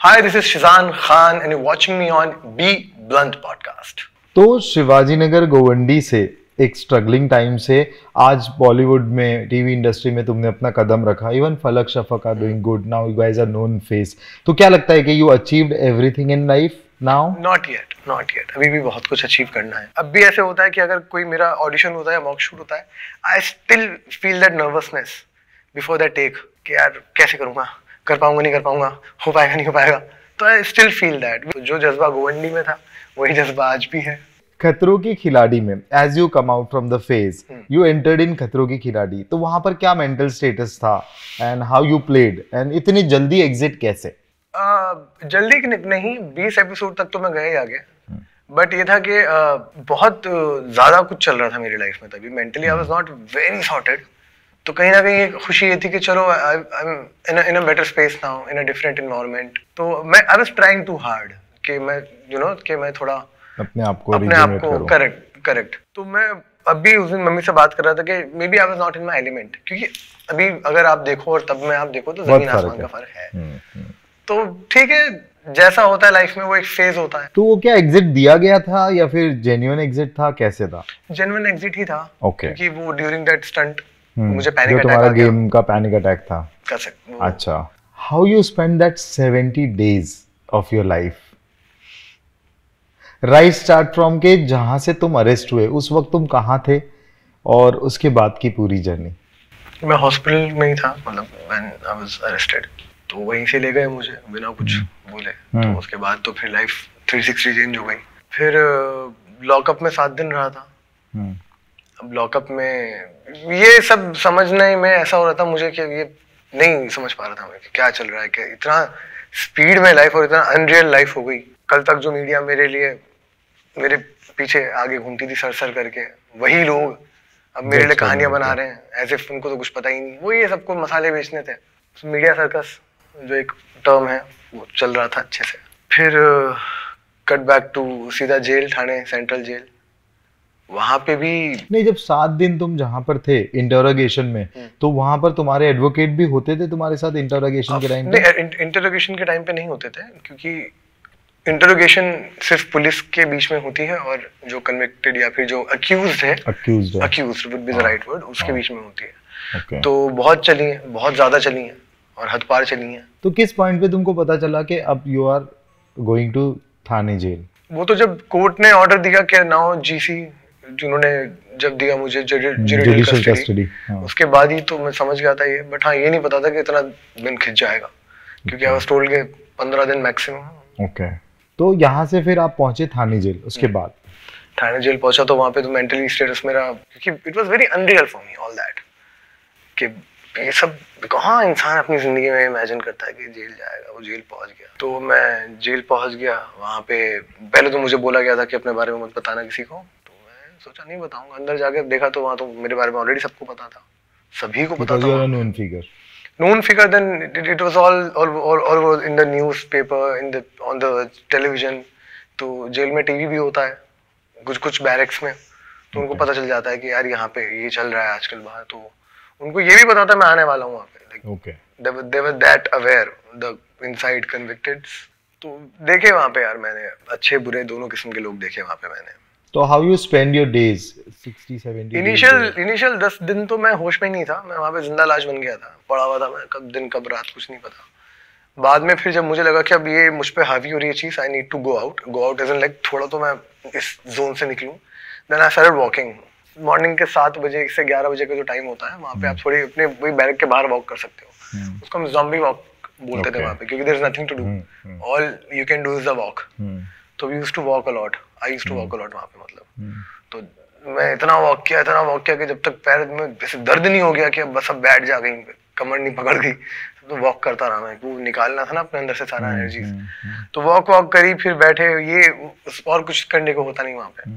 Hi, this is Shizan Khan and you're watching me on Be Blunt podcast. तो शिवाजीनगर गोवंडी से एक struggling time से आज बॉलीवुड में टीवी इंडस्ट्री में तुमने अपना कदम रखा. Even Falak Shafaq are doing good now. You guys are known face. तो क्या लगता है कि you achieved everything in life now? Not yet. अभी भी बहुत कुछ अचीव करना है. अब भी ऐसे होता है कि अगर कोई मेरा ऑडिशन होता है, मॉक शूट होता है, I still feel that nervousness before that take कि यार कैसे करूँगा, कर पाऊंगा नहीं कर पाऊंगा, हो पाएगा नहीं हो पाएगा. तो आई स्टिल फील दैट. जो जज्बा गोवंडी में था वही जज्बा आज भी है. खतरों की खिलाड़ी में as you come out from the phase you entered in Khatron ki Khiladi. तो वहां पर क्या मेंटल स्टेटस था and how you played and इतनी जल्दी एग्जिट कैसे? जल्दी नहीं, 20 एपिसोड तक तो मैं गया ही आगे. बट ये था कि बहुत ज्यादा कुछ चल रहा था मेरी लाइफ में तभी. Mentally I was not very sorted. तो कहीं ना कहीं एक खुशी ये थी कि चलो I am in a better space now, in a different environment. तो मैं I was trying to hard कि मैं कि मैं थोड़ा अपने आप को करेक्ट. तो मैं अभी उस दिन मम्मी से बात कर रहा था कि maybe I was not in my element. क्योंकि अभी अगर आप देखो और तब में आप देखो तो जमीन आसमान का फर्क है. तो ठीक है, जैसा होता है लाइफ में वो एक फेज होता है. तो वो क्या एग्जिट दिया गया था या फिर जेन्युइन एग्जिट था, कैसे था? जेन्युइन एग्जिट ही था. Okay. क्योंकि वो ड्यूरिंग दैट स्टंट मुझे पैनिक अटैक आ गया. गेम का पैनिक अटैक था. कर सकते. अच्छा. How you spend that 70 days of your life? Right start from के जहां से तुम अरेस्ट हुए उस वक्त तुम कहाँ थे और उसके बाद की पूरी जर्नी. मैं हॉस्पिटल में ही था, मतलब व्हेन आई वाज अरेस्टेड. तो वहीं से ले गए मुझे बिना कुछ बोले. तो उसके बाद तो फिर लाइफ 360 चेंज हो गई. फिर लॉकअप में 7 दिन रहा था. अब लॉकअप में ये सब समझने में ऐसा हो रहा था मुझे कि ये नहीं समझ पा रहा था मैं कि क्या चल रहा है, कि इतना स्पीड में लाइफ और इतना अनरियल लाइफ हो गई. कल तक जो मीडिया मेरे पीछे आगे घूमती थी सर करके, वही लोग अब मेरे लिए कहानियां बना रहे हैं एज इफ उनको तो कुछ पता ही नहीं. वो ये सबको मसाले बेचने थे. मीडिया सर्कस जो एक टर्म है वो चल रहा था अच्छे से. फिर कट बैक टू सीधा जेल, ठाणे सेंट्रल जेल. वहां पे भी नहीं, जब 7 दिन तुम जहां पर थे इंटरोगेशन में, तो वहां पर तुम्हारे एडवोकेट भी होते थे तुम्हारे साथ इंटरोगेशन के टाइम पे? इंटरोगेशन के टाइम पे नहीं होते थे, क्योंकि इंटरोगेशन सिर्फ पुलिस के बीच में होती है और जो कन्विक्टेड या फिर जो accused would be the right word, उसके बीच में होती है. Okay. तो बहुत चली है, बहुत ज्यादा चली है और हद पार चली है. तो किस पॉइंट पे तुमको पता चला कि अब यू आर गोइंग टू थाने जेल? वो तो जब कोर्ट ने ऑर्डर दिया कि नाउ जीसी, जिन्होंने जब दिया मुझे जुडिशियल कस्टडी, उसके बाद ही तो मैं समझ गया था ये. बट हाँ, ये नहीं पता था कि इतना दिन खिंच जाएगा, क्योंकि आई वाज टोल्ड के 15 दिन मैक्सिमम. ओके. तो यहाँ से फिर आप पहुंचे थाने जेल. उसके बाद थाने जेल पहुंचा तो वहां पे तो मेंटली स्टेटस मेरा, क्योंकि it was very unreal for me all that, कि ये सब कहाँ इंसान अपनी जिंदगी में इमेजिन करता है कि जेल जाएगा. वो जेल पहुंच गया. तो मैं जेल पहुंच गया. वहां पे पहले तो मुझे बोला गया था कि अपने बारे में मत बताना किसी को. तो मैं सोचा नहीं बताऊंगा. अंदर जाके देखा तो वहां तो मेरे बारे में ऑलरेडी सबको पता था, सभी को पता था. known figure, then it was all in the newspaper, on the television. तो जेल में टीवी भी होता है कुछ बैरक्स में, तो उनको पता चल जाता है कि यार यहाँ पे ये चल रहा है आजकल बाहर. तो उनको ये भी पता था मैं आने वाला हूँ वहाँ पे. They were that aware, the inside convicted. तो देखे वहाँ पे यार मैंने अच्छे बुरे दोनों किस्म के लोग देखे वहाँ पे मैंने. तो how you spend your days 60-70 initial 10 दिन तो मैं होश में ही नहीं था. मैं वहाँ पे जिंदा लाश बन गया था, पड़ा हुआ था मैं. कब दिन कब रात कुछ नहीं पता. बाद में फिर जब मुझे लगा कि अब ये मुझ पे हावी हो रही है चीज, I need to go out as in like थोड़ा तो मैं इस जोन से निकलूं. Then I started walking. Morning के 7 बजे से 11 बजे का जो टाइम होता है वहाँ पे आप थोड़ी अपने वही बैरक के बाहर वॉक कर सकते हो. उसको हम ज़ॉम्बी वॉक बोलते थे वहाँ पे, क्योंकि there is nothing to do, all you can do is the walk. तो we used to walk a lot. I used to walk a lot वहाँ पे, मतलब. तो मैं इतना वॉक किया कि जब तक पैर में ऐसे दर्द नहीं हो गया कि अब बस अब बैठ जा गई, कमर नहीं पकड़ गई, तो वॉक करता रहा मैं. वो निकालना था ना अपने अंदर से सारा एनर्जी. तो वॉक करी, फिर बैठे. ये और कुछ करने को होता नहीं वहाँ पे.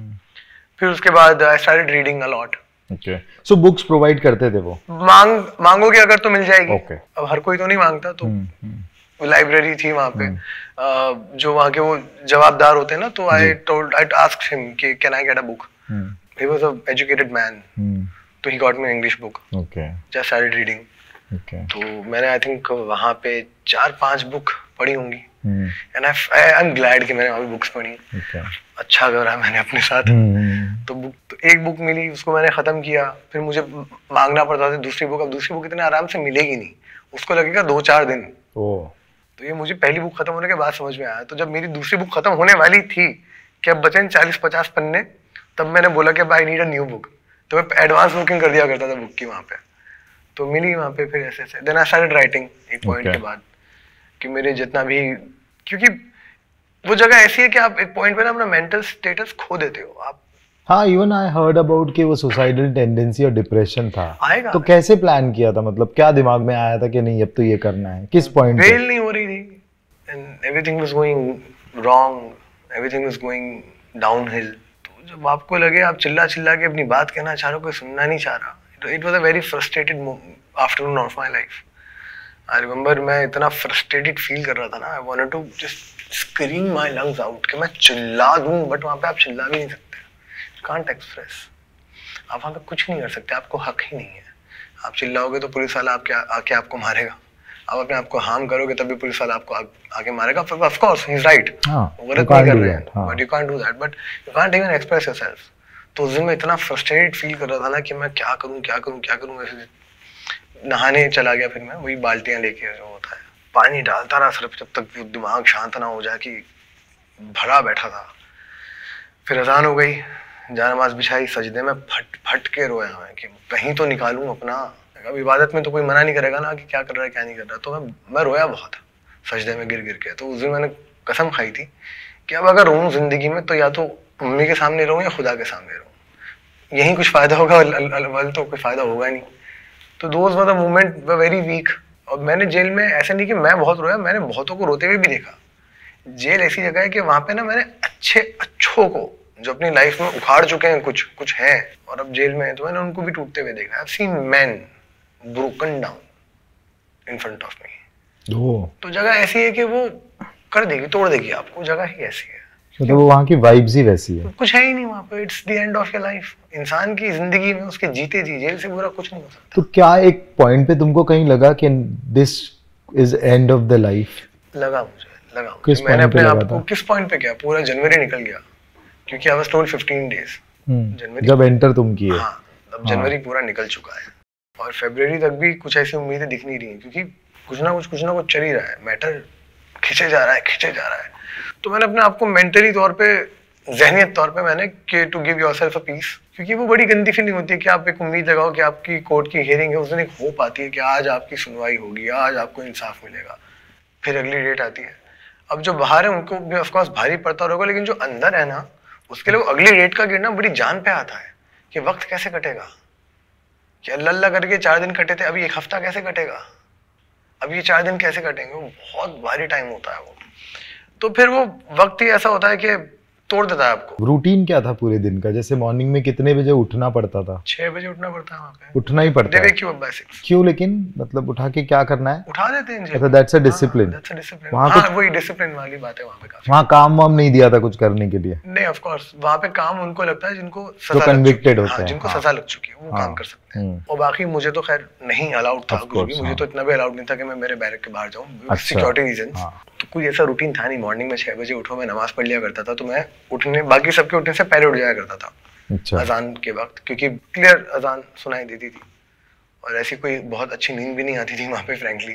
फिर उसके बाद I started reading a lot. Okay. So books provide करते थे वो? मांगोगे अगर तो मिल जाएगी. Okay. अब हर कोई तो नहीं मांगता. तो लाइब्रेरी थी वहाँ पे. जो वहाँ के वो जवाबदार होते हैं ना, तो आई आस्क्ड हिम कि can I get a book. He was a educated man. तो he got me English book. Just started reading. तो मैंने आई थिंक वहाँ पे 4-5 बुक पढ़ी होंगी. एंड आई एम ग्लैड कि मैंने वहाँ बुक्स पढ़ी। अच्छा करा मैंने अपने साथ। तो बुक तो एक बुक मिली, उसको मैंने खत्म किया, फिर मुझे मांगना पड़ता था दूसरी बुक। अब दूसरी बुक इतने आराम से मिलेगी नहीं, उसको लगेगा 2-4 दिन। तो ये मुझे पहली बुक खत्म होने के बाद समझ में आया। तो जब मेरी दूसरी बुक खत्म होने वाली थी कि अब बचे 40-50 पन्ने, तब मैंने बोला कि I need a new book. तो मैं एडवांस बुकिंग कर दिया करता था बुक की वहाँ पे। तो मिली वहाँ पे, फिर ऐसे देन आई स्टार्टेड राइटिंग एक पॉइंट के बाद कि मेरे जितना भी, क्योंकि वो जगह ऐसी है कि आप एक पॉइंट पे ना अपना मेंटल स्टेटस खो देते हो आप। हाँ, इवन आई हर्ड अबाउट कि वो सुसाइडल टेंडेंसी और डिप्रेशन था। आएगा। तो कैसे प्लान किया था, मतलब क्या दिमाग में आया था कि नहीं अब तो ये करना है, किस पॉइंट पे? बेल नहीं हो रही थी and everything was going wrong, everything was going downhill. तो जब आपको लगे आप चिल्ला चिल्ला के अपनी बात कहना चाह रहे हो, कोई सुनना नहीं चाह रहा, it was a very frustrated afternoon of my life. I remember मैं इतना फ्रस्ट्रेटेड फील कर रहा था ना, I wanted to just scream my lungs out कि मैं चिल्ला दूं, बट वहाँ पे आप चिल्ला भी नहीं सकते, कांट एक्सप्रेस। आप वहाँ पे कुछ नहीं कर सकते, आपको हक ही नहीं है। आप चिल्लाओगे तो पुलिस वाला आके आपको मारेगा, आप अपने आप को हार्म करोगे तब भी पुलिस वाला आपको आके मारेगा। Of course he is right, गलत नहीं कर रहे हैं, but you can't do that, but you can't even express yourself. तो उस दिन मैं इतना फ्रस्ट्रेटेड फील कर रहा था ना कि मैं क्या करूं। ऐसे नहाने चला गया, फिर मैं वही बाल्टियां लेके, जो होता है पानी डालता रहा सिर्फ जब तक वो दिमाग शांत ना हो जाए कि भरा बैठा था। फिर अजान हो गई, जानमाज बिछाई, सजदे में फट के रोया मैं कि कहीं तो निकालूं अपना। अब इबादत में तो कोई मना नहीं करेगा ना कि क्या कर रहा है क्या नहीं कर रहा। तो मैं रोया बहुत सजदे में गिर के। तो उस दिन मैंने कसम खाई थी कि अब अगर रोऊं जिंदगी में तो या तो मम्मी के सामने रोऊं या खुदा के सामने रोऊं, यही कुछ फायदा होगा, अल तो कोई फायदा होगा नहीं। तो those were the moment were very weak. और मैंने जेल में ऐसे नहीं कि मैं बहुत रोया, मैंने बहुतों को रोते हुए भी देखा। जेल ऐसी जगह है कि वहां पे ना मैंने अच्छों को जो अपनी लाइफ में उखाड़ चुके हैं, कुछ हैं और अब जेल में है, तो मैंने उनको भी टूटते हुए देखा। I have seen main broken down in front of me. तो जगह ऐसी है कि वो कर देगी, तोड़ देगी आपको, जगह ही ऐसी है। मतलब वो वहाँ की वाइब्स ही वैसी है, कुछ है ही नहीं वहाँ पे। It's the end of your life. इंसान की जिंदगी में उसके जीते जी जेल से बुरा कुछ नहीं हो सकता। तो क्या एक पॉइंट पे तुमको कहीं लगा कि this is end of the life? लगा मुझे। मैंने अपने आप को किस पॉइंट पे किया, पूरा जनवरी निकल गया क्योंकि आई वाज टोल्ड 15 डेज जनवरी जब एंटर तुम किए। हाँ, अब जनवरी पूरा निकल चुका है और फरवरी तक भी कुछ ऐसी उम्मीदें दिख नहीं रही हैं क्योंकि कुछ ना कुछ चल ही रहा है। मैटर खिंचे जा रहा है। तो मैंने अपने आप को मेंटली तौर पे, ज़हनियत तौर पे मैंने कि to give yourself a peace, क्योंकि वो बड़ी गंदी फीलिंग होती है कि आप एक उम्मीद लगाओ कि आपकी कोर्ट की हियरिंग है, उस दिन एक होप आती है कि आज आपकी सुनवाई होगी, आज आपको इंसाफ मिलेगा। फिर अगली डेट आती है। अब जो बाहर है उनको भी ऑफ कोर्स भारी पड़ता होगा, लेकिन जो अंदर है ना, उसके लिए अगली डेट का गिरना बड़ी जान पे आता है कि वक्त कैसे कटेगा, कि अल्लाह करके 4 दिन कटे थे, अभी 1 हफ्ता कैसे कटेगा, अब ये 4 दिन कैसे कटेंगे। वो बहुत भारी टाइम होता है वो। तो फिर वो वक्त ही ऐसा होता है कि तोड़ देता है आपको। रूटीन क्या था पूरे दिन का? जैसे मॉर्निंग में कितने बजे उठना पड़ता था? 6 बजे उठना पड़ता है वहाँ पे। उठना ही पड़ता है? क्यों? लेकिन मतलब उठा के क्या करना है? उठा देते हैं। अच्छा, दैट्स अ डिसिप्लिन। वहाँ वही डिसिप्लिन वाली बात है वहाँ पे काफी। वहाँ काम वाम नहीं दिया था कुछ करने के लिए? नहीं, ऑफ कोर्स वहाँ पे काम उनको लगता है जिनको सजा कन्विक्टेड होते हैं, जिनको सजा लग चुकी है वो काम कर सकते हैं। और बाकी मुझे तो खैर नहीं अलाउड था कुछ भी। मुझे तो इतना भी अलाउड नहीं था कि मैं मेरे बैरक के बाहर जाऊँ, सिक्योरिटी रीजंस। तो कोई ऐसा रूटीन था नहीं। मॉर्निंग में 6 बजे उठो, मैं नमाज पढ़ लिया करता था। तो मैं उठने, बाकी सबके उठने से पहले उठ जाया करता था। अच्छा। अजान के वक्त, क्योंकि क्लियर अजान सुनाई देती थी और ऐसी कोई बहुत अच्छी नींद भी नहीं आती थी वहाँ पे फ्रैंकली,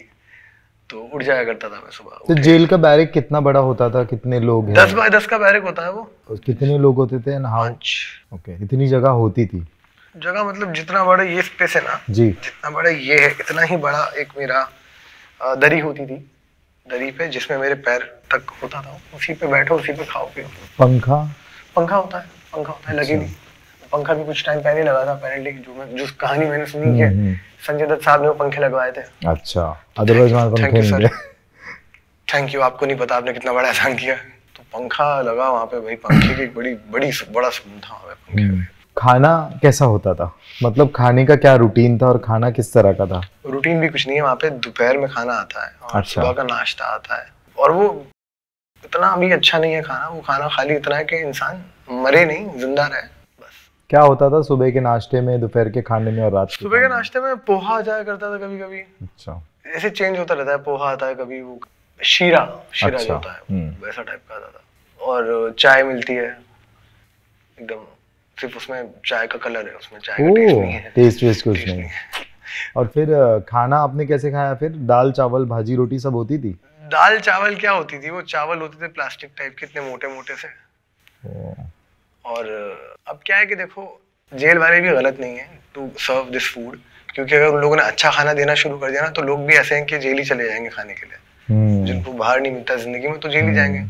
तो उठ जाया करता था मैं सुबह। तो जेल का बैरक कितना बड़ा होता था? कितने लोग हैं? 10 बाय 10 का बैरक होता है वो। कितने लोग होते थे? 5। ओके, इतनी जगह होती थी? जगह मतलब जितना बड़ा ये स्पेस है ना जी, जितना बड़ा ये है, इतना ही बड़ा एक मेरा दरी होती थी। दरी पे जिसमें मेरे पैर तक होता था, उसी पे बैठो, उसी पे खाओ पियो। पंखा होता है लगी नहीं। पंखा भी कुछ टाइम पहले लगा था अपेरेंटली। जो कहानी मैंने सुनी है संजय दत्त साहब ने वो पंखे लगवाए थे। अच्छा, अदरवाइज वहां पंखे नहीं थे। थैंक यू, आपको नहीं पता आपने कितना बड़ा एहसान किया। तो पंखा लगा वहाँ पे भाई, पंखे की बड़ा सुकून था वहाँ पे पंखे में। खाना कैसा होता था? मतलब खाने का क्या रूटीन था और खाना किस तरह का था? रूटीन भी कुछ नहीं है वहाँ पे। दोपहर में खाना आता है और सुबह का नाश्ता आता है, और वो इतना भी अच्छा नहीं है खाना। वो खाना खाली इतना है कि इंसान मरे नहीं, जिंदा रहे बस। क्या होता था सुबह के नाश्ते में, दोपहर के खाने में और रात के? सुबह के नाश्ते में पोहा आ जाया करता था कभी कभी। अच्छा, ऐसे चेंज होता रहता है। पोहा आता है, कभी वो शीरा शीरा अच्छा, जो होता है वैसा टाइप का आता था। और चाय मिलती है एकदम, सिर्फ उसमें चाय का कलर है, उसमें चाय का टेस्ट नहीं है, टेस्ट वेस्ट कुछ टेस्ट नहीं। नहीं है। और फिर खाना आपने कैसे खाया फिर? दाल चावल भाजी रोटी सब होती थी? दाल चावल क्या होती थी, वो चावल होते थे प्लास्टिक टाइप के, इतने मोटे मोटे से। और अब क्या है कि देखो, जेल वाले भी गलत नहीं है टू सर्व दिस फूड, क्योंकि अगर उन लोगों ने अच्छा खाना देना शुरू कर दिया ना, तो लोग भी ऐसे हैं कि जेल ही चले जाएंगे खाने के लिए। जिनको बाहर नहीं मिलता जिंदगी में, तो जेल ही जाएंगे।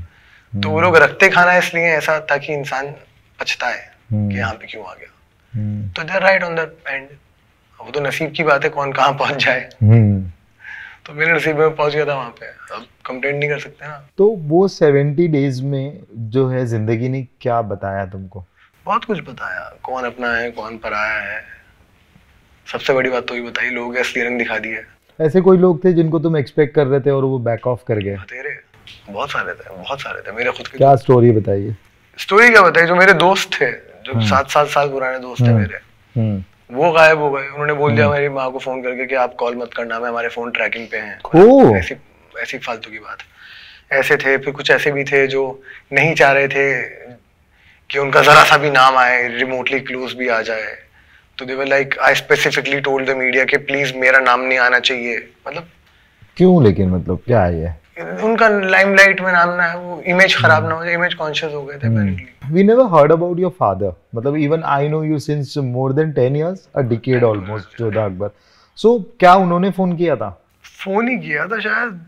तो वो लोग रखते खाना इसलिए ऐसा, ताकि इंसान पछताए कि यहाँ पे क्यों आ गया। तो दे राइट ऑन द एंड। वो तो नसीब की बात है, कौन कहाँ पहुंच जाए। तो मेरे नसीब में पहुंच गया था वहां पे, अब कंप्लेंट नहीं कर सकते ना। तो वो 70 डेज में जो है जिंदगी ने क्या बताया तुमको? बहुत कुछ बताया, कौन अपना है कौन पराया है। सबसे बड़ी बात तो ये बताई, लोगों के असली रंग दिखा दिए। ऐसे कोई लोग थे जिनको तुम एक्सपेक्ट कर रहे थे और वो बैक ऑफ कर गए? तेरे बहुत सारे थे, बहुत सारे थे मेरे खुद के। क्या स्टोरी बताइए। स्टोरी क्या बताई, जो मेरे दोस्त थे, जो 7-7 साल पुराने दोस्त थे मेरे, वो गायब हो गए। उन्होंने बोल दिया मेरी माँ को फोन करके कि आप कॉल मत करना, मैं हमारे फोन ट्रैकिंग पे हैं। ऐसी ऐसी फालतू की बात। ऐसे थे, फिर कुछ ऐसे भी थे जो नहीं चाह रहे थे कि उनका जरा सा भी नाम आए, रिमोटली क्लोज भी आ जाए। तो they were like, I specifically told the media कि प्लीज मेरा नाम नहीं आना चाहिए। मतलब क्यों? लेकिन मतलब क्या है ये? उनका लाइमलाइट में नाम ना है, वो इमेज खराब ना हो जाए, इमेज कॉन्शियस हो गए थे apparently। We never heard about your father. मतलब even I know you since more than 10 years, a decade almost, Jodha Akbar. So क्या उन्होंने फोन किया था? फोन ही किया था शायद,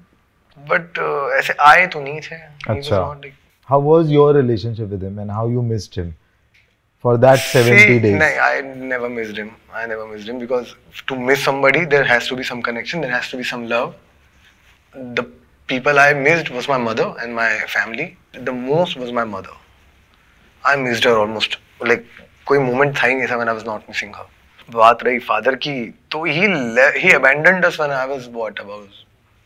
बट ऐसे आए तो नहीं थे। अच्छा. How was your relationship with him and how you missed him for that 70 days? नहीं, I never missed him. I never missed him because to miss somebody there has to be some connection, there has to be some love. The people I missed was my mother and my family. The most was my mother. I missed her almost. Like कोई moment था ही नहीं ऐसा when I was not missing her. बात रही father की, तो he abandoned us when I was what, about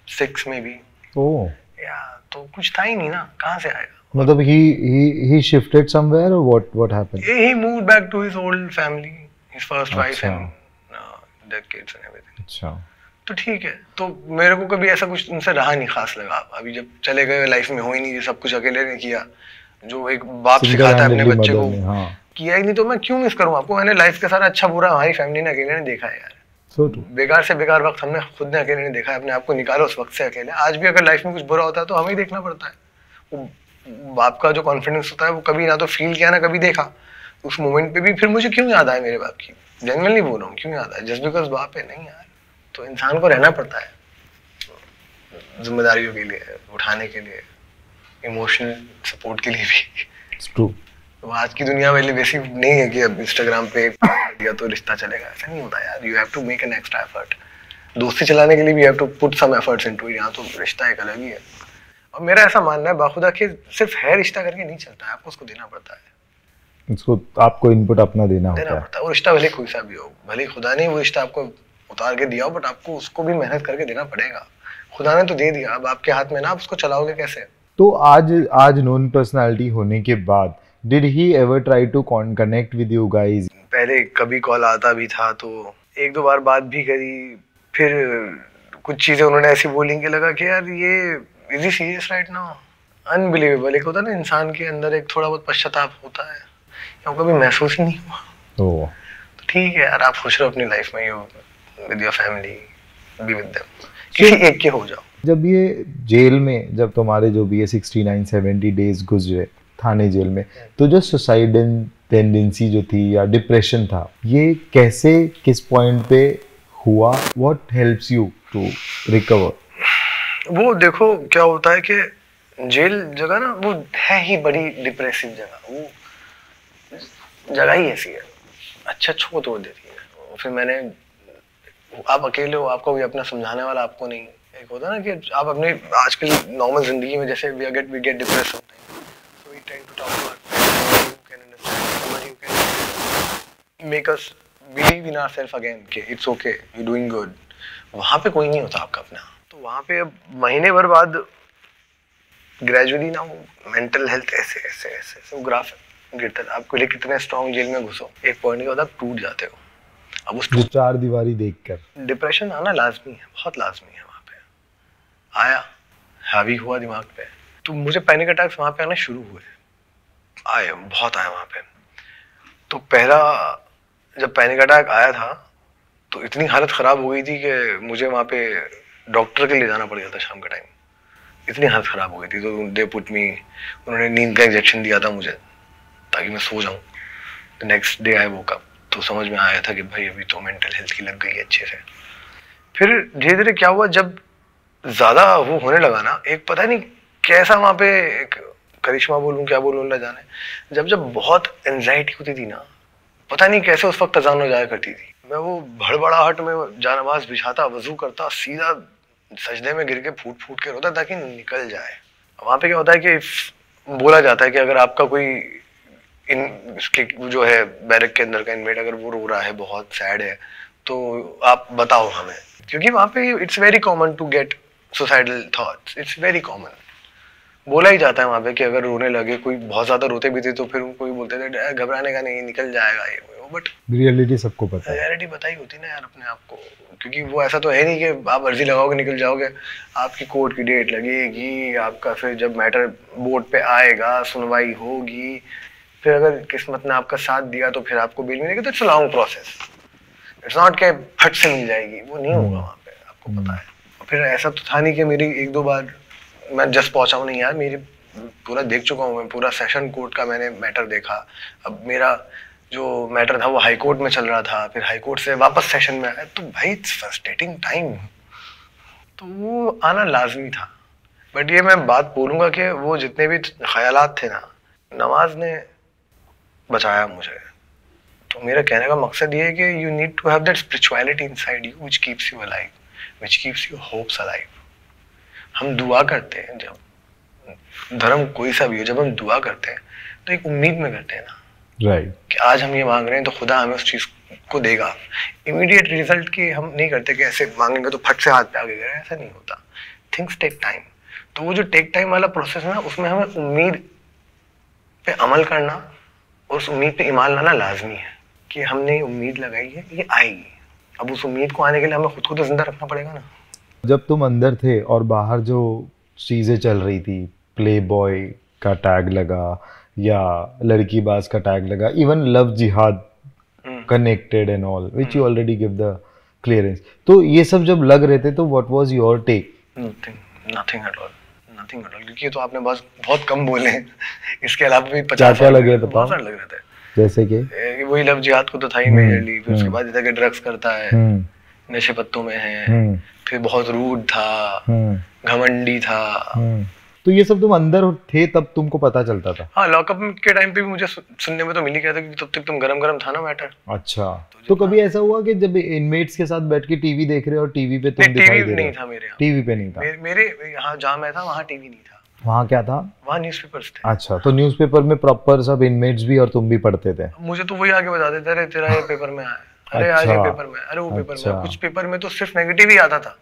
6 maybe. Oh. Yeah, तो कुछ था ही नहीं ना, कहाँ से आएगा? मतलब he shifted somewhere or what happened? He moved back to his old family, his first wife and their kids and everything. अच्छा. तो ठीक है, तो मेरे को कभी ऐसा कुछ उनसे रहा नहीं खास लगा। अभी जब चले गए, लाइफ में हो ही नहीं, सब कुछ अकेले ने किया, जो एक बाप सिखाता है अपने बच्चे को, किया ही नहीं। तो मैं क्यों मिस करूं आपको? मैंने लाइफ का सारा अच्छा बुरा हमारी फैमिली ने अकेले ने देखा है यार। बेकार से बेकार वक्त हमने खुद ने अकेले ने देखा है। अपने आप को निकालो उस वक्त से अकेले। आज भी अगर लाइफ में कुछ बुरा होता है तो हमें ही देखना पड़ता है। वो बाप का जो कॉन्फिडेंस होता है, वो कभी ना तो फील किया ना कभी देखा। उस मोमेंट पे भी फिर मुझे क्यों याद आया मेरे बाप की? जेन्युइनली बोल रहा हूँ, क्यों याद आया? जस्ट बिकॉज बाप है? नहीं यार। तो इंसान को रहना पड़ता है जिम्मेदारियों के लिए, उठाने के लिए, इमोशनल सपोर्ट के लिए भी। ट्रू। तो आज की दुनिया वाली वैसी नहीं है कि अब इंस्टाग्राम पे दिया तो रिश्ता चलेगा, ऐसा नहीं होता यार। You have to make an extra effort. दोस्ती चलाने के लिए भी you have to put some efforts into it. यहाँ तो रिश्ता एक अलग ही है। और मेरा ऐसा मानना है बाखुदा कि सिर्फ है रिश्ता करके नहीं चलता है, आपको उसको देना पड़ता है। इसको आपको इनपुट अपना देना होता है। वो रिश्ता भले कोई सा भी हो, भले खुदा ने वो रिश्ता आपको उतार के दिया हो, बट आपको उसको भी मेहनत करके देना पड़ेगा। खुदा ने तो दे दिया, अब आपके हाथ में ना, आप उसको चलाओगे कैसे? तो आज नोन पर्सनालिटी होने के बाद did he ever try to connect with you guys? पहले कभी कॉल आता भी था, तो 1-2 बार बात भी करी। फिर कुछ चीजें उन्होंने ऐसी बोली कि लगा कि यार ये is he serious right now? Unbelievable. एक होता ना इंसान के अंदर एक थोड़ा बहुत पश्चाताप होता है, या कभी महसूस ही नहीं हुआ। तो ठीक है यार, आप खुश रहो अपनी लाइफ में, you with your family, be with them, किसी एक के हो जाओ। जब ये जेल में, जब तुम्हारे जो भी ये 69-70 डेज गुजरे थाने जेल में, तो जो सुसाइडल टेंडेंसी जो थी या डिप्रेशन था, ये कैसे, किस पॉइंट पे हुआ? What helps you to recover? वो देखो क्या होता है कि जेल जगह ना, वो है ही बड़ी डिप्रेसिव जगह। वो जगह ही ऐसी है, अच्छा को तोड़ देती है। फिर मैंने, आप अकेले हो, आपको भी अपना समझाने वाला आपको नहीं। एक होता है ना कि आप अपने आजकल नॉर्मल जिंदगी में जैसे वी गेट डिप्रेस होते हैं, so we tend to talk to our who can understand, somebody who can make us believe in ourself again कि it's okay, you doing good. वहां पे कोई नहीं होता आपका अपना। तो वहां पे अब महीने भर बाद ग्रेजुअली ना वो मेंटल हेल्थ ऐसे ऐसे ऐसे ऐसे वो ग्राफ गिरता है। आपको लिए कितने स्ट्रॉन्ग जेल में घुसो, एक पॉइंट के बाद आप टूट जाते हो। अब उस चार दीवारी देखकर डिप्रेशन आना लाजमी है, बहुत लाजमी है। वहां पे आया हावी हुआ दिमाग पे, तो मुझे पैनिक अटैक्स वहाँ पे आने शुरू हुए, आए बहुत आए वहाँ पे। तो पहला जब पैनिक अटैक आया था तो इतनी हालत ख़राब हो गई थी कि मुझे वहाँ पे डॉक्टर के लिए जाना पड़ गया था शाम का टाइम, इतनी हालत ख़राब हो गई थी। तो दे पुट मी, उन्होंने नींद का इंजेक्शन दिया था मुझे ताकि मैं सो जाऊँ। Next day I woke up, तो समझ में आया था कि भाई अभी तो मेंटल हेल्थ की लग गई है अच्छे से। फिर धीरे धीरे क्या हुआ, जब ज़्यादा वो होने लगा ना, एक पता नहीं कैसा वहाँ पे एक करिश्मा बोलूँ क्या बोलूँ ना जाने, जब जब बहुत एंजाइटी होती थी ना, पता नहीं कैसे उस वक्त अजान हो जाया करती थी, मैं वो भड़बड़ाहट में जानमाज बिछाता, वजू करता, सीधा सजदे में गिर के फूट फूट के रोता ताकि निकल जाए। वहाँ पे क्या होता है कि बोला जाता है कि अगर आपका कोई इन इसके जो है बैरक के अंदर का इनमेट अगर वो रो रहा है, बहुत सैड है, तो आप बताओ हमें, क्योंकि वहाँ पे it's very common to get suicidal thoughts, it's very common. बोला ही जाता है वहाँ पे कि अगर रोने लगे, कोई बहुत ज्यादा रोते भी थे तो फिर कोई बोलते थे घबराने का नहीं, निकल जाएगा ये वो, बट रियलिटी सबको पता है, रियलिटी बताई होती ना यार अपने आप को, क्योंकि वो ऐसा तो है नहीं कि आप अर्जी लगाओगे निकल जाओगे। आपकी कोर्ट की डेट लगेगी, आपका फिर जब मैटर बोर्ड पे आएगा सुनवाई होगी, फिर अगर किस्मत ने आपका साथ दिया तो फिर आपको बेल मिलेगी, तो it's long process, it's not के फट से मिल जाएगी, वो नहीं होगा वहाँ पे, आपको पता है। और फिर ऐसा तो था नहीं कि मेरी एक दो बार मैं जस्ट पहुंचा हूँ, नहीं यार, मेरी पूरा देख चुका हूँ मैं, पूरा सेशन कोर्ट का मैंने मैटर देखा। अब मेरा जो मैटर था वो हाई कोर्ट में चल रहा था, फिर हाई कोर्ट से वापस सेशन में आया, तो भाई इट्स फ्रस्ट्रेटिंग टाइम, तो वो आना लाजमी था। बट ये मैं बात बोलूँगा कि वो जितने भी ख्यालात थे ना, नमाज ने बचाया मुझे। तो मेरा कहने का मकसद ये है कि you need to have that spirituality inside you which keeps you alive, which keeps your hopes alive. हम दुआ करते हैं, जब धर्म कोई सा भी हो, जब हम दुआ करते हैं तो एक उम्मीद में करते हैं ना, राइट, कि आज हम ये मांग रहे हैं तो खुदा हमें उस चीज को देगा। इमीडिएट रिजल्ट की हम नहीं करते कि ऐसे मांगेंगे तो फट से हाथ पे आगे गिरे, ऐसा नहीं होता। Things take time. तो वो जो टेक टाइम वाला प्रोसेस है ना, उसमें हमें उम्मीद पे अमल करना और उस उम्मीद पे ईमान लाना लाजमी है कि हमने उम्मीद लगाई है, ये आएगी। अब उस उम्मीद को आने के लिए हमें खुद को तो जिंदा रखना पड़ेगा ना। जब तुम अंदर थे और बाहर जो चीजें चल रही थी, प्ले बॉय का टैग लगा या लड़की बाज का टैग लगा, even love jihad connected and all which you already give the clearance, तो ये सब जब लग रहे थे तो what was your take? Nothing at all, nothing at all, क्योंकि तो आपने बहुत कम बोले हैं। इसके अलावा भी 50 क्या लगे बताओ? बहुत सारे लग रहे थे, जैसे कि वही लव जिहाद को तो था ही मेजरली, फिर उसके बाद इधर के ड्रग्स करता है, नशे पत्तों में है, फिर बहुत रूड था, घमंडी था। तो ये सब तुम अंदर थे तब तुमको पता चलता था? हाँ, लॉकअप के टाइम पे भी मुझे सुनने में तो मिल ही गया था, क्योंकि तब तक तुम गरम था ना मैटर। अच्छा, तो कभी ऐसा हुआ कि जब इनमेट्स के साथ बैठ के टीवी देख रहे हो और टीवी पे तुम दिखाई दे रहे हो? नहीं था मेरे यहाँ, टीवी पे नहीं था मेरे यहाँ जहाँ मैं था वहाँ टीवी नहीं था। वहाँ क्या था? वहाँ न्यूज़पेपर्स थे। अच्छा, तो न्यूज़पेपर में प्रॉपर सब इनमेट्स भी और तुम भी पढ़ते थे? मुझे तो वही आगे बता देते, अरे तेरा ये पेपर में आया, अरे आज ये पेपर में, अरे वो पेपर में। कुछ पेपर में तो सिर्फ नेगेटिव ही आता था।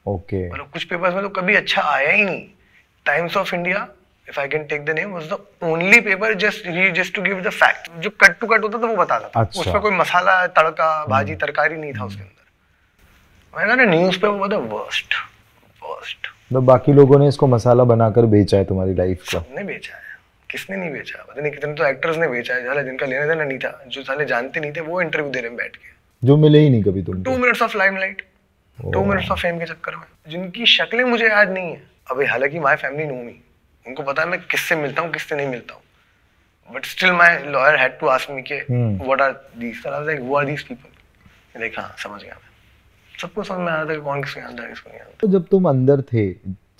ओके, मतलब कुछ पेपर्स में तो कभी अच्छा आया ही नहीं। Times of India, if I can take the name, was the only paper just to give the fact, जो कट टू कट होता था वो बताता था। अच्छा। उसमें कोई मसाला, तड़का, भाजी, तरकारी नहीं था उसके अंदर। मैंने कहा न्यूज़पेपर वाज द वर्स्ट। तो बाकी लोगों ने इसको मसाला बनाकर बेचा है तुम्हारी लाइफ को? सबने बेचा है, किसने नहीं बेचा? पता नहीं कितने तो एक्टर्स ने बेचा है, साले जिनका लेना देना नहीं था, जो साले जानते नहीं थे, वो इंटरव्यू दे रहे हैं बैठ के, जो मिले ही नहीं कभी तुमको। 2 minutes of limelight, 2 minutes of fame के चक्कर में, जिनकी शक्लें मुझे याद नहीं है। अभी हालांकि माय फैमिली नो मी, उनको पता है मैं किससे मिलता हूँ, किससे नहीं मिलता हूँ, but still my lawyer had to ask me के what are these, I was like who are these people. देखा, समझ गया मैं, सबको समझ में आ रहा था कि कौन किसको जानता है, किसको नहीं जानता। तो जब तुम अंदर थे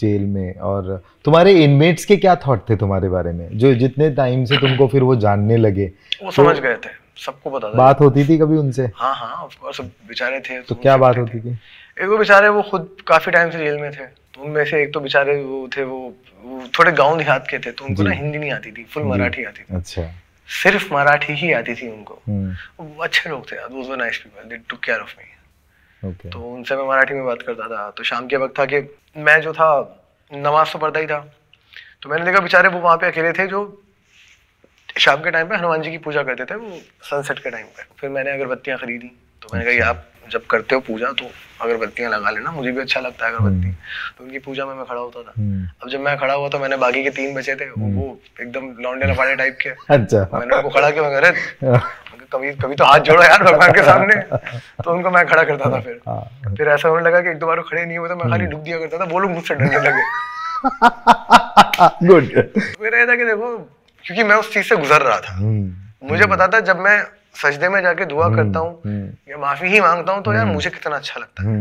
जेल में, और तुम्हारे इनमेट्स के क्या थॉट थे तुम्हारे बारे में, जो जितने टाइम से तुमको फिर वो जानने लगे? वो समझ गए थे, सबको पता था। बात होती थी कभी उनसे? हाँ ऑफ कोर्स, बेचारे थे। तो क्या बात होती थी? एक वो बेचारे, वो खुद काफी टाइम से जेल में थे, तो उनमें से एक तो बेचारे वो थे, वो थोड़े गांव देहात के थे, तो उनको ना हिंदी नहीं आती थी, फुल मराठी आती थी। अच्छा, सिर्फ मराठी ही आती थी उनको। वो अच्छे लोग थे, those were nice people, they took care of me. Okay, तो उनसे मैं मराठी में बात करता था। तो शाम के वक्त था कि मैं जो था नमाज तो पढ़ता ही था, तो मैंने देखा बेचारे वो वहाँ पे अकेले थे, जो शाम के टाइम पे हनुमान जी की पूजा करते थे, वो सनसेट के टाइम पे। फिर मैंने अगरबत्तियाँ खरीदी, तो मैंने कहा आप जब करते हो पूजा तो अगरबत्तियां लगा लेना, मुझे भी अच्छा लगता है अगरबत्ती, तो उनकी पूजा में मैं खड़ा होता था। अब जब मैं खड़ा हुआ तो मैंने बाकी के 3 बचे थे, वो एकदम लौंडे लफाड़े टाइप के, अच्छा, मैंने उनको खड़ा किया, मैं कह रहा कभी कभी तो हाथ जोड़ो यार भगवान के सामने, तो उनको मैं खड़ा करता था। फिर ऐसा होने लगा कि एक दो बार खड़े नहीं हुए तो मैं खाली डुब दिया करता था, वो लोग मुझसे डरने लगे। गुड। मेरा ये था कि देखो, क्योंकि मैं उस चीज से गुजर रहा था, मुझे पता था जब मैं सजदे में जाके दुआ करता हूँ या माफी ही मांगता हूँ तो यार मुझे कितना अच्छा लगता है,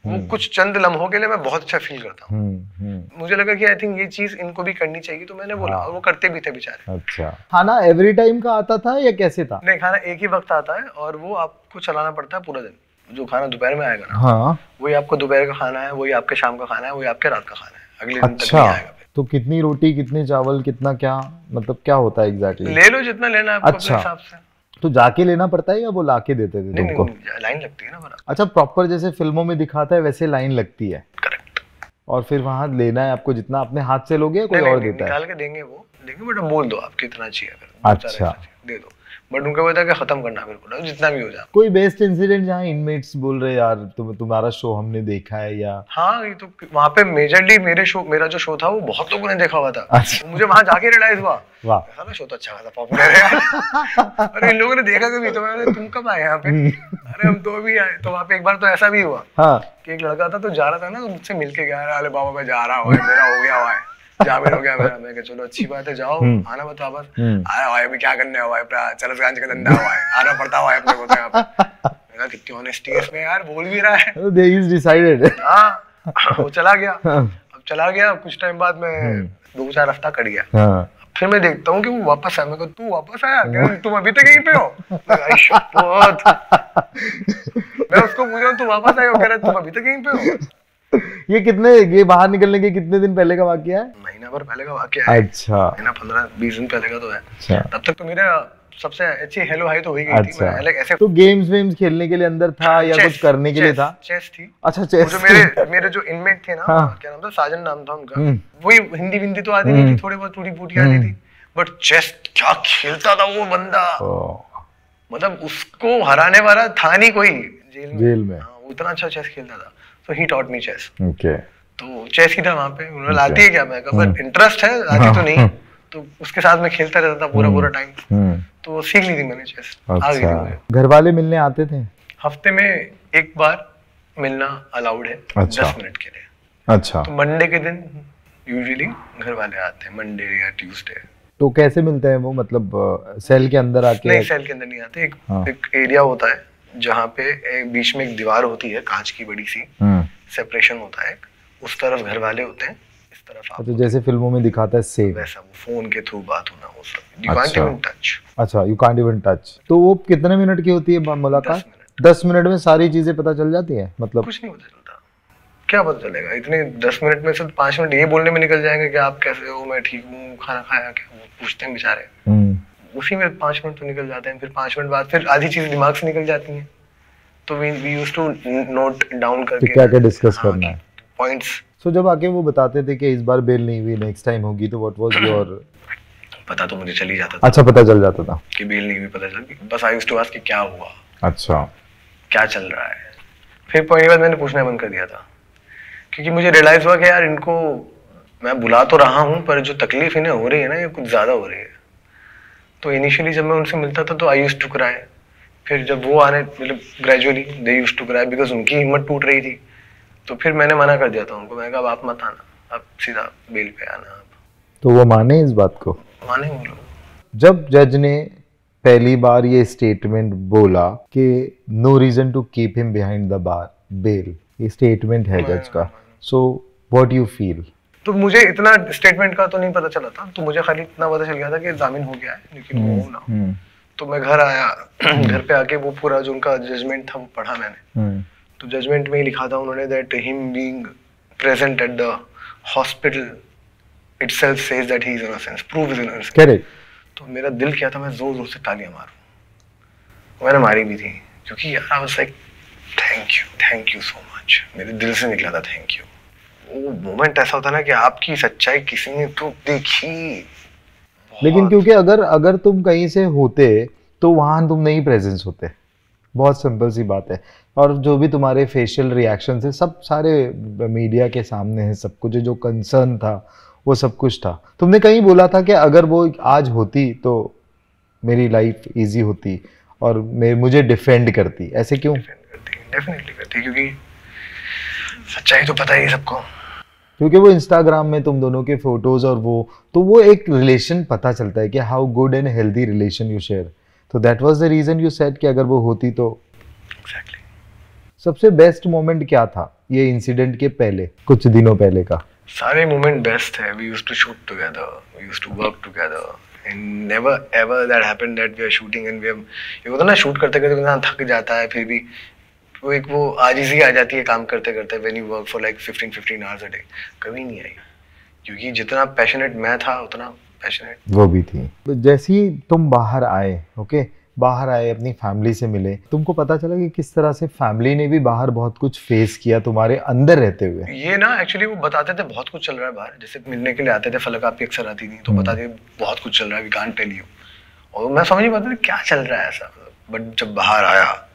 वो कुछ चंद लम्हों के लिए मैं बहुत अच्छा फील करता हूँ। मुझे लगा कि आई थिंक ये चीज इनको भी करनी चाहिए, तो मैंने बोला, और वो करते भी थे बेचारे। अच्छा, खाना एवरी टाइम का आता था या कैसे था? नहीं, खाना एक ही वक्त आता है और वो आपको चलाना पड़ता है पूरा दिन। जो खाना दोपहर में आएगा ना, हाँ, वही आपको दोपहर का खाना है, वही आपके शाम का खाना है, वही आपके रात का खाना है, अगले दिन तक नहीं आएगा। तो कितनी रोटी, कितने चावल, कितना क्या, मतलब क्या होता है एग्जैक्टली? ले लो जितना लेना है आपको अपने हिसाब से। तो जाके लेना पड़ता है या वो लाके देते थे तुमको? नहीं, लाइन लगती है ना बड़ा। अच्छा, प्रॉपर जैसे फिल्मों में दिखाता है वैसे लाइन लगती है? करेक्ट। और फिर वहां लेना है आपको, जितना अपने हाथ से लोगे, कोई और देता है? निकाल के देंगे वो, देंगे, बट बोल दो आप कितना चाहिए, अच्छा, दे दो, बट उनको पता है कि खत्म करना बिल्कुल, जितना भी हो जाए। कोई बेस्ट इंसिडेंट जहाँ इनमेट्स बोल रहे यार तुम्हारा शो हमने देखा है या? हाँ, ये तो वहाँ पे मेजरली मेरा जो शो था वो बहुत लोगों ने देखा हुआ था। अच्छा। मुझे वहाँ जाके रियलाइज हुआ, वाह, साला शो तो अच्छा खासा पॉपुलर है। अरे इन लोगों ने देखा कभी, तो मैंने, तुम कब आए यहाँ पे? अरे हम तो अभी आए। तो वहाँ पे एक बार तो ऐसा भी हुआ कि एक लड़का था, तो जा रहा था ना, तो मुझसे मिलके गया, अरे बाबा मैं जा रहा हूँ, मेरा हो गया हुआ है, जामिन हो गया मेरा। मैं कहा चलो अच्छी बात है, जाओ, आना मत वापस। अरे भाई अभी क्या करने हुआ है, चरसगंज का धंधा हुआ है, आना पड़ता हुआ है अपने को तो यहाँ पे। मैंने कितनी ऑनेस्टी है इसमें यार, बोल भी रहा है। They is decided। हाँ, वो चला गया। अब चला गया, कुछ टाइम बाद में 2-4 हफ्ता कट गया। फिर मैं देखता हूँ कि वो वापस आया। मैं कहता, तू वापस आया? तुम अभी तक यहीं पे हो? मैं उसको पूछ रहा हूँ, तू वापस आया? कह रहा तुम अभी तक यहीं पे हो? ये बाहर निकलने के कितने दिन पहले का वाकया है? महीना भर पहले का वाकया है। अच्छा, महीना 15-20 दिन पहले का तो है। अच्छा, तब तक तो मेरा सबसे अच्छी हेलो हाई तो हो ही गई थी। मैं अलग ऐसे तो गेम्स खेलने के लिए अंदर था या कुछ करने के लिए था? चेस थी। अच्छा, चेस। जो मेरे जो इनमेट थे ना, क्या नाम था, साजन नाम था उनका, वही हिंदी तो आती नहीं थी, थोड़ी बहुत टूटी फूटी आती थी, बट चेस क्या खेलता था वो बंदा, मतलब उसको हराने वाला था नहीं कोई जेल में। उतना अच्छा चेस खेलता था। So he taught me chess. Okay. तो चेस ही था वहाँ पे। उन्होंने लाती है क्या? मैं कहा पर इंटरेस्ट है, आती तो नहीं, तो उसके साथ मैं खेलता रहता था पूरा टाइम, तो सीख ली थी मैंने चेस। अच्छा, घर वाले मिलने आते थे? हफ्ते में एक बार मिलना अलाउड है। अच्छा। 10 मिनट के लिए। अच्छा। तो मंडे के दिन यूजुअली घर वाले आते हैं, मंडे या ट्यूसडे। तो कैसे मिलते हैं वो, मतलब सेल के अंदर आके? नहीं, सेल के अंदर नहीं आते। एक एरिया होता है जहाँ पे बीच में एक दीवार होती है कांच की बड़ी सी, सेपरेशन होता है, उस तरफ घर वाले होते हैं, इस तरफ आप। तो जैसे फिल्मों में दिखाता है सेम वैसा, वो फोन के थ्रू बात होना, वो सब यू कांट इवन टच। अच्छा, यू कांट इवन टच। तो वो कितने मिनट की होती है मुलाकात? 10 मिनट में सारी चीजें पता चल जाती है? मतलब कुछ नहीं पता चलता, क्या पता चलेगा इतने 10 मिनट में से 5 मिनट ये बोलने में निकल जाएंगे कि आप कैसे हो, मैं ठीक हूँ, खाना खाया क्या, वो पूछते हैं बेचारे, उसी में 5 मिनट तो निकल जाते हैं। फिर 5 मिनट बाद फिर आधी चीज दिमाग से निकल जाती हैं, तो we used to note down करके क्या क्या डिस्कस करना है, पॉइंट्स। सो जब आके वो बताते थे कि इस बार बेल नहीं हुई, नेक्स्ट टाइम होगी, तो व्हाट वाज योर? पता तो मुझे चल ही जाता था। अच्छा, पता चल जाता था कि बेल नहीं हुई, पता चल गई। बस आई यूज्ड टू आस्क कि क्या हुआ, अच्छा क्या चल रहा है। फिर पहली बार मैंने पूछना बंद कर दिया था, क्योंकि मुझे रियलाइज हुआ कि यार इनको मैं बुला तो रहा हूँ, पर जो तकलीफ इन्हें हो रही है ना, ये कुछ ज्यादा हो रही है। तो इनिशियली जब मैं उनसे मिलता था तो आई यूज्ड टू क्राई। फिर जब वो आने, मतलब gradually they used to cry because उनकी हिम्मत टूट रही थी। तो फिर मैंने मना कर दिया था उनको, मैंने कहा आप मत आना, आप सीधा बेल पे आना। आप तो वो माने इस बात को? माने वो लोग। जब जज ने पहली बार ये स्टेटमेंट बोला कि no reason to keep him behind the bar, bail, ये स्टेटमेंट है जज का, सो व्हाट यू फील? तो मुझे इतना स्टेटमेंट का तो नहीं पता चला था, तो मुझे खाली इतना पता चल गया था कि जामीन हो गया है, लेकिन वो ना। तो मैं घर आया, घर पे आके वो पूरा जो उनका जजमेंट था वो पढ़ा मैंने। तो जजमेंट में ही लिखा था उन्होंने that him being present at the hospital itself says that he is innocent, prove his innocence. Correct. तो मेरा दिल किया था मैं जोर जोर से तालियां मारूं, मैंने मारी भी थी, क्योंकि यार आई was like thank you so much, मेरे दिल से निकला था थैंक यू। वो मोमेंट ऐसा होता ना कि आपकी सच्चाई किसी ने तो देखी। लेकिन क्योंकि अगर तुम कहीं से होते तो वहां तुम नहीं प्रेजेंस होते, बहुत सिंपल सी बात है। और जो भी तुम्हारे फेशियल रिएक्शन है सब सारे मीडिया के सामने है, सब कुछ जो कंसर्न था वो सब कुछ था। तुमने कहीं बोला था कि अगर वो आज होती तो मेरी लाइफ इजी होती और मैं मुझे डिफेंड करती, ऐसे क्यों? डेफिनेटली करती, क्योंकि सच्चाई तो पता ही है सबको। क्योंकि वो इंस्टाग्राम में तुम दोनों के फोटोज और वो एक रिलेशन पता चलता है कि how good and healthy relation you share. तो that was the reason you said कि अगर वो होती तो। एग्जैक्टली। सबसे बेस्ट मोमेंट क्या था ये इंसिडेंट के पहले, कुछ दिनों पहले का? सारे मोमेंट बेस्ट थे। We used to shoot together, we used to work together, and never ever that happened that we are shooting and we are, ये होता ना शूट करते करते इंसान थक जाता है, फिर भी वो आजिज़ी आ जाती है काम करते करते, when you work for like 15 hours a day. कभी नहीं आई, क्योंकि जितना पैशनेट मैं था उतना पैशनेट वो भी थी। तो जैसे ही तुम बाहर आए, ओके, बाहर आए अपनी फैमिली से मिले, तुमको पता चला कि किस तरह से फैमिली ने भी बाहर बहुत कुछ फेस किया तुम्हारे अंदर रहते हुए? ये ना एक्चुअली वो बताते थे बहुत कुछ चल रहा है बाहर, जैसे मिलने के लिए आते थे, फलक आपकी अक्सर आती थी तो बताते बहुत कुछ चल रहा है, वी कांट टेल यू। और मैं समझ नहीं पाता था क्या चल रहा है ऐसा, बट जब बाहर आया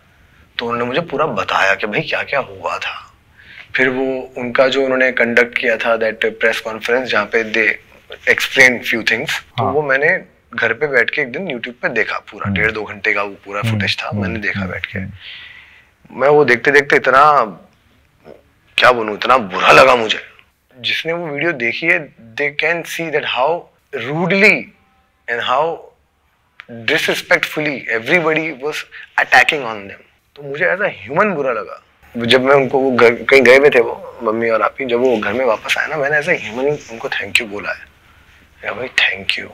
तो उन्होंने मुझे पूरा बताया कि भाई क्या क्या हुआ था। फिर वो उनका जो उन्होंने कंडक्ट किया था दैट प्रेस कॉन्फ्रेंस जहाँ पे दे एक्सप्लेन फ्यू थिंग्स, तो वो मैंने घर पे बैठ के एक दिन यूट्यूब पे देखा पूरा, 1.5-2 घंटे का वो पूरा फुटेज था, मैंने देखा बैठ के। मैं वो देखते देखते इतना, क्या बोलूं, इतना बुरा लगा मुझे। जिसने वो वीडियो देखी है, they can see that how rudely and how disrespectfully everybody was attacking on them. तो मुझे एज अ ह्यूमन बुरा लगा। जब मैं उनको, वो घर कहीं गए हुए थे वो मम्मी और आपी, जब वो घर में वापस आए ना, मैंने एज अ ह्यूमन उनको थैंक यू बोला है, या भाई thank you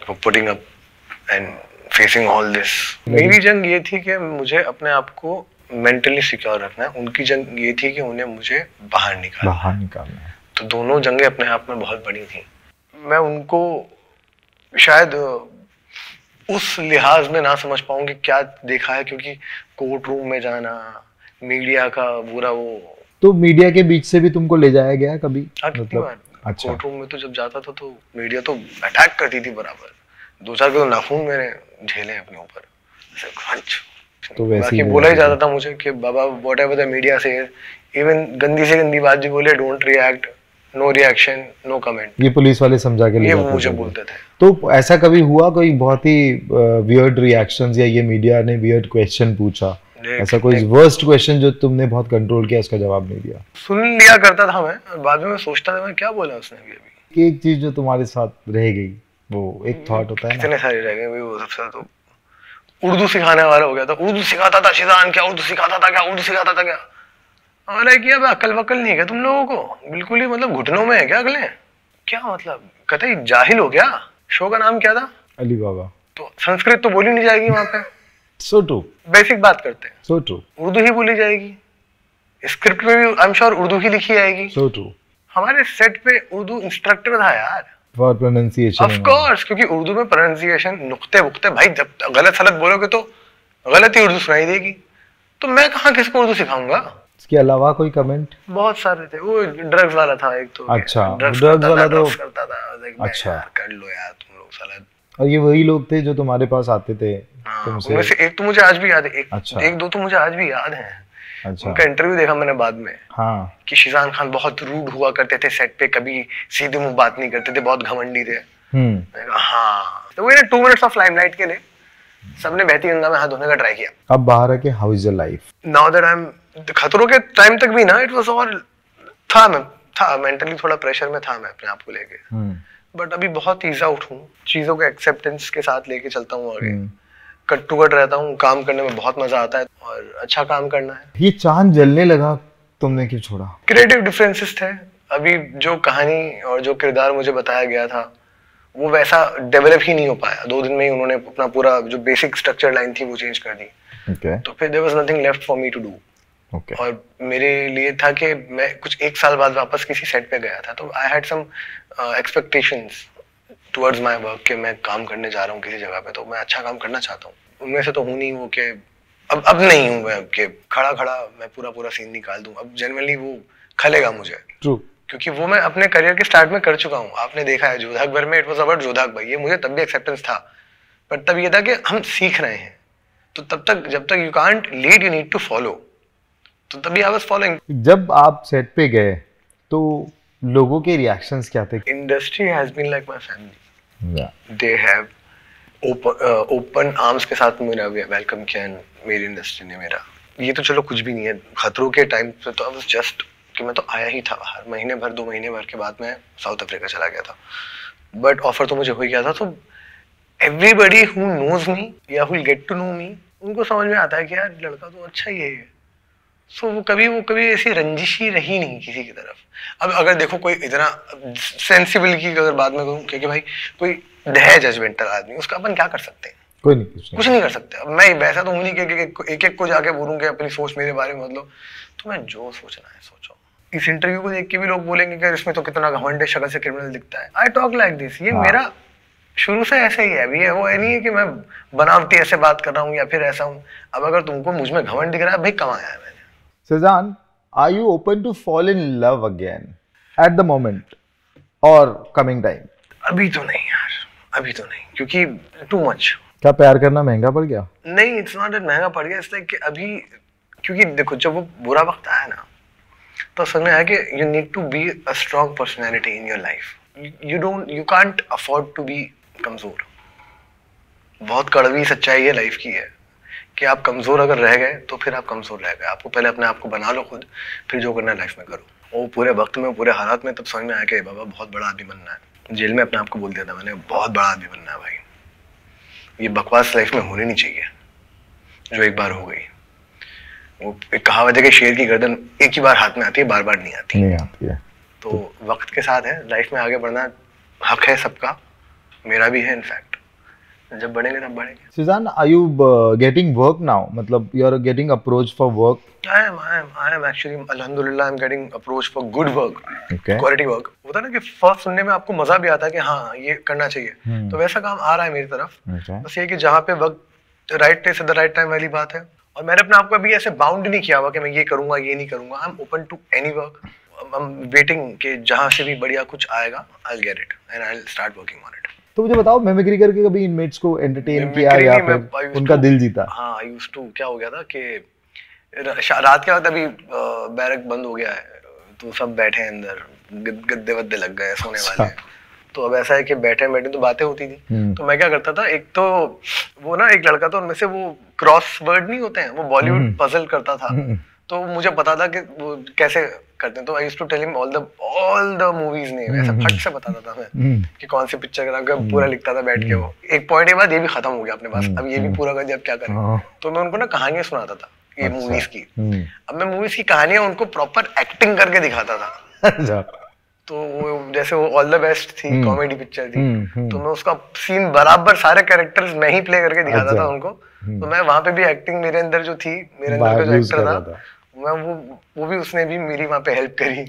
for putting up and facing all this. मेरी जंग ये थी कि मुझे अपने आप को मेंटली सिक्योर रखना है, उनकी जंग ये थी कि उन्हें मुझे बाहर निकालना है। तो दोनों जंगें अपने आप में बहुत बड़ी थी। मैं उनको शायद उस लिहाज में ना समझ पाऊं कि क्या देखा है, क्योंकि कोर्ट रूम में जाना, मीडिया का पूरा वो, तो मीडिया के बीच से भी तुमको ले जाया गया कभी? कितनी बार। अच्छा। कोर्ट रूम में तो जब जाता था तो मीडिया तो अटैक करती थी बराबर, 2-4 के तो नाखून मैंने झेले अपने ऊपर। तो वैसे बाकी बोला ही जाता था मुझे कि बाबा व्हाट एवर द मीडिया से, इवन गंदी से गंदी बात भी बोले, don't react, no reaction, no comment. ये पुलिस वाले समझा के ले जाते थे, मुझे बोलते थे। तो ऐसा कभी हुआ कोई बहुत ही वियर्ड रिएक्शंस, या ये मीडिया ने वियर्ड क्वेश्चन पूछा, ऐसा कोई वर्स्ट क्वेश्चन जो तुमने बहुत कंट्रोल किया, उसका जवाब नहीं दिया? सुन लिया करता था मैं, बाद में मैं सोचता था मैं क्या बोला उसने अभी कि एक चीज जो तुम्हारे साथ रह गई, वो एक थॉट होता है ना। कितने सारे रह गए भाई। वो सबसे तो उर्दू सिखाने वाला हो गया था, उर्दू सिखाता था शिजान, क्या उर्दू सिखाता था, क्या उर्दू सिखाता था, क्या अरे किया अकल वकल नहीं है क्या तुम लोगों को, बिल्कुल ही मतलब घुटनों में है क्या अगले, क्या मतलब कतई जाहिल हो क्या। शो का नाम क्या था? अली बाबा। तो संस्कृत तो बोली नहीं जाएगी वहां पे। So true. बेसिक बात करते हैं, सो ट्रू। उर्दू ही बोली जाएगी, स्क्रिप्ट में भी आई एम श्योर उर्दू ही लिखी जाएगी। So true. हमारे सेट पे उर्दू इंस्ट्रक्टर था यार, फॉर प्रोनाउंसिएशन। ऑफ कोर्स, क्योंकि उर्दू में प्रोनाउंसिएशन, नुक्ते वुक्ते, भाई जब गलत सलत बोलोगे तो गलत ही उर्दू सुनाई देगी। तो मैं कहाँ किसको उर्दू सिखाऊंगा। इसके अलावा कोई कमेंट? बहुत सारे थे। वो ड्रग्स वाला था एक तो। अच्छा, ड्रग्स वाला तो करता था। अच्छा, कर लो यार तुम लोग साला। और ये वही लोग थे जो तुम्हारे पास आते थे तुमसे? उनमें से एक तो मुझे आज भी याद है, अच्छा। एक दो तो मुझे आज भी याद है। अच्छा। उनका इंटरव्यू देखा मैंने बाद में। हाँ। कि शिजान खान बहुत रूड हुआ करते थे सेट पे, कभी सीधे मुंह बात नहीं करते थे, बहुत घमंडी थे। हाँ, तो वो 2 मिनट्स ऑफ लाइमलाइट के लिए सबने बहती गंगा में हाथ धोने का ट्राई किया। अब बाहर आके how is your life now that I am, खतरों के टाइम तक भी ना इट वाज और था मेंटली थोड़ा प्रेशर में था मैं अपने आप को लेके। बट अभी बहुत ईज आउट हूँ, चीजों के एक्सेप्टेंस के साथ लेके चलता हूँ आगे। कट टू कट रहता हूँ, काम करने में बहुत मजा आता है और अच्छा काम करना है। ये चांद जलने लगा तुमने क्यों छोड़ा? क्रिएटिव डिफरेंसेस थे। अभी जो कहानी और जो किरदार मुझे बताया गया था वो वैसा डेवलप ही नहीं हो पाया। 2 दिन में ही उन्होंने अपना पूरा जो बेसिक स्ट्रक्चर लाइन थी वो चेंज कर दी। तो फिर there was nothing left for me to do. और मेरे लिए था कि मैं कुछ 1 साल बाद वापस किसी सेट पे गया था, तो I had some expectations towards my work कि मैं काम करने जा रहा हूँ किसी जगह पे, तो मैं अच्छा काम करना चाहता हूँ। उनमें से तो हूँ नहीं वो कि अब नहीं हूँ मैं कि खड़ा मैं पूरा सीन निकाल दूं। अब जनरली वो खलेगा मुझे। True. क्योंकि वो मैं अपने करियर के स्टार्ट में कर चुका हूँ। आपने देखा है जोधा अकबर में, it was about Jodha Akbar, ये मुझे तब भी एक्सेप्टेंस था, पर तब ये था कि हम सीख रहे हैं। तो तब तक जब तक you can't lead you need to follow, तो तभी आई वाज फॉलोइंग। जब आप सेट पे गए तो लोगों के रिएक्शंस क्या थे? Industry has been like my family, they have open arms के साथ मेरा वेलकम किया मेरी इंडस्ट्री ने। मेरा ये तो चलो कुछ भी नहीं है, खतरों के टाइम पे तो आई वाज जस्ट कि मैं तो आया ही था बाहर, महीने भर 2 महीने भर के बाद मैं साउथ अफ्रीका चला गया था, बट ऑफर तो मुझे हो ही गया था। तो एवरीबडी हु नोज मी या who will get to know me, उनको समझ में आता है कि यार लड़का तो अच्छा ही है। सो वो कभी ऐसी रंजिश ही रही नहीं किसी की तरफ। अब अगर देखो कोई इतना सेंसिबल की अगर बात में कहूँ कि भाई कोई है जजमेंटल आदमी, उसका अपन क्या कर सकते हैं? कोई नहीं, कुछ नहीं कर सकते। अब मैं वैसा तो हूँ नहीं कि एक को जाके बोलूँ कि अपनी सोच मेरे बारे में मतलब, तो मैं जो सोचना है सोचो। इस इंटरव्यू को देख के भी लोग बोलेंगे कि इसमें तो कितना घमंड है, शक्ल से क्रिमिनल दिखता है। आई टॉक लाइक दिस, ये मेरा शुरू से ऐसा ही है। अभी वो नहीं है कि मैं बनावटी ऐसे बात कर रहा हूँ या फिर ऐसा हूँ। अब अगर तुमको मुझ में घमंड दिख रहा है, भाई कमाया है मैंने। Suzanne, are you open to fall in love again at the moment or coming time? अभी तो नहीं यार, अभी तो नहीं, क्योंकि too much। क्या प्यार करना महंगा पड़ गया? नहीं, it's not that महंगा पड़ गया, इसलिए कि अभी क्योंकि देखो जब वो बुरा वक्त आया ना, तो समझ में आया कि you need to be a strong personality in your life. You can't afford to be कमजोर। बहुत कड़वी सच्चाई है लाइफ की है कि आप कमजोर अगर रह गए तो फिर आप कमजोर रह गए। आपको पहले अपने आप को बना लो खुद, फिर जो करना है लाइफ में करो। वो पूरे वक्त में, पूरे हालात में तब समझ में आया कि बाबा बहुत बड़ा आदमी बनना है। जेल में अपने आप को बोल दिया था मैंने, बहुत बड़ा आदमी बनना है भाई, ये बकवास लाइफ में होनी नहीं चाहिए जो एक बार हो गई। वो एक कहावत है कि शेर की गर्दन एक ही बार हाथ में आती है, बार बार नहीं आती है। तो वक्त के साथ है, लाइफ में आगे बढ़ना हक है सबका, मेरा भी है इनफैक्ट। जब बढ़ेंगे तब बढ़ेंगे। Suzanne, are you getting work now? मतलब you are getting approached for work? I am actually, alhamdulillah, I'm getting approached for good work, quality work। होता है ना कि फर्स्ट सुनने में आपको मजा भी आता है कि हाँ ये करना चाहिए, तो वैसा काम आ रहा है मेरी तरफ। बस ये कि जहाँ पे वक्त right place at the right time वाली बात है। और मैंने अपने आप को अभी ऐसे बाउंड नहीं किया हुआ कि मैं ये करूंगा ये नहीं करूंगा। I am open to any work. I am waiting कि जहाँ से भी बढ़िया कुछ आएगा, I will get it and I will start working on it. तो मुझे बताओ, मिमिक्री करके कभी इनमेट्स को एंटरटेन किया या फिर उनका दिल जीता? हाँ, आई यूज्ड टू। क्या हो गया था कि रात के वक्त अभी बैरक बंद हो गया है, तो सब बैठे हैं अंदर, गद्दे वद्दे लग गए सोने वाले। तो अब ऐसा है कि बैठे बैठे तो बातें होती थी। तो मैं क्या करता था, एक तो वो ना एक लड़का था उनमें से, वो क्रॉस वर्ड नहीं होते हैं, वो बॉलीवुड पजल करता था। तो मुझे पता था कि वो कैसे करते हैं, तो I used to tell him all the movies name, ऐसा फट से बताता था मैं कि कौन सी पिक्चर का नाम, पूरा लिखता था बैठ के। वो एक पॉइंट के बाद ये भी खत्म हो गया अपने पास, अब ये भी पूरा कर दिया, अब क्या करें। तो मैं उनको ना कहानियां सुनाता था ये मूवीज की। अब मैं मूवीज की कहानियां उनको प्रॉपर एक्टिंग करके दिखाता था। तो वो जैसे वो ऑल द बेस्ट थी, कॉमेडी पिक्चर थी, तो मैं उसका सीन बराबर सारे कैरेक्टर्स मैं ही प्ले करके दिखाता था उनको। तो मैं वहां पे भी एक्टिंग मेरे अंदर जो थी, मेरे अंदर जो एक्टर था, मैं वो भी उसने भी मेरी वहां पे हेल्प करी।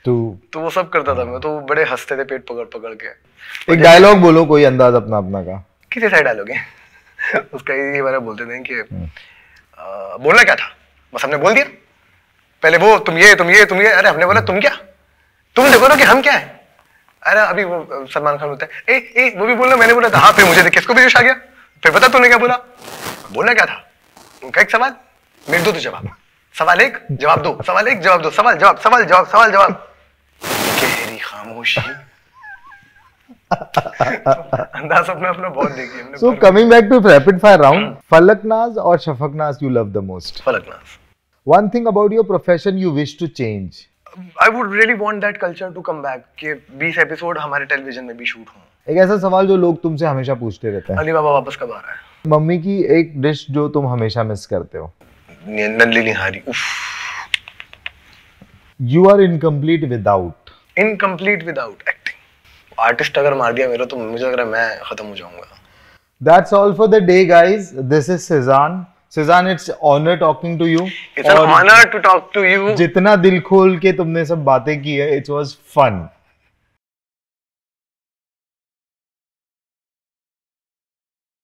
तो वो सब करता था मैं, तो बड़े हंसते थे पेट पकड़ पकड़ के। एक डायलॉग बोलो कोई अंदाज अपना अपना का। किसी साइड डायलॉग है उसका ये बारे बोलते थे कि बोलना क्या था, बस हमने बोल दिया। पहले वो तुम ये, अरे हमने बोला तुम क्या, तुम देखो ना कि हम क्या है। अरे अभी वो सलमान खान होता है, ए वो भी बोलना, मैंने बोला था। हाँ, फिर मुझे देख किसको भी जोश आ गया। फिर बता तूने क्या बोला, बोलना क्या था, उनका एक सवाल, मेरे दो जवाब, सवाल एक जवाब दो, सवाल एक जवाब दो, सवाल जवाब, सवाल जवाब, सवाल जवाब। गहरी खामोशी। अंदाज अपना अपना बहुत देखी हमने। So coming back to rapid fire round, Falaknaz or Shafaknaz you love the most? Falaknaz. One thing about your profession you wish to change? I would really want that culture to come back कि 20 episode हमारे television में भी shoot हों। एक ऐसा सवाल जो लोग तुमसे हमेशा पूछते रहते हैं, अली बाबा वापस कब आ रहा है? मम्मी की एक डिश जो तुम हमेशा मिस करते हो? नल्ली निहारी। उफ। You are incomplete without acting. Artist अगर मार दिया मेरा तो मुझे लग रहा है मैं खत्म हो जाऊंगा। That's all for the day, guys. This is Suzanne. Suzanne, it's honor talking to you. It's an honor to talk to you. जितना दिल खोल के तुमने सब बातें की है, it was fun.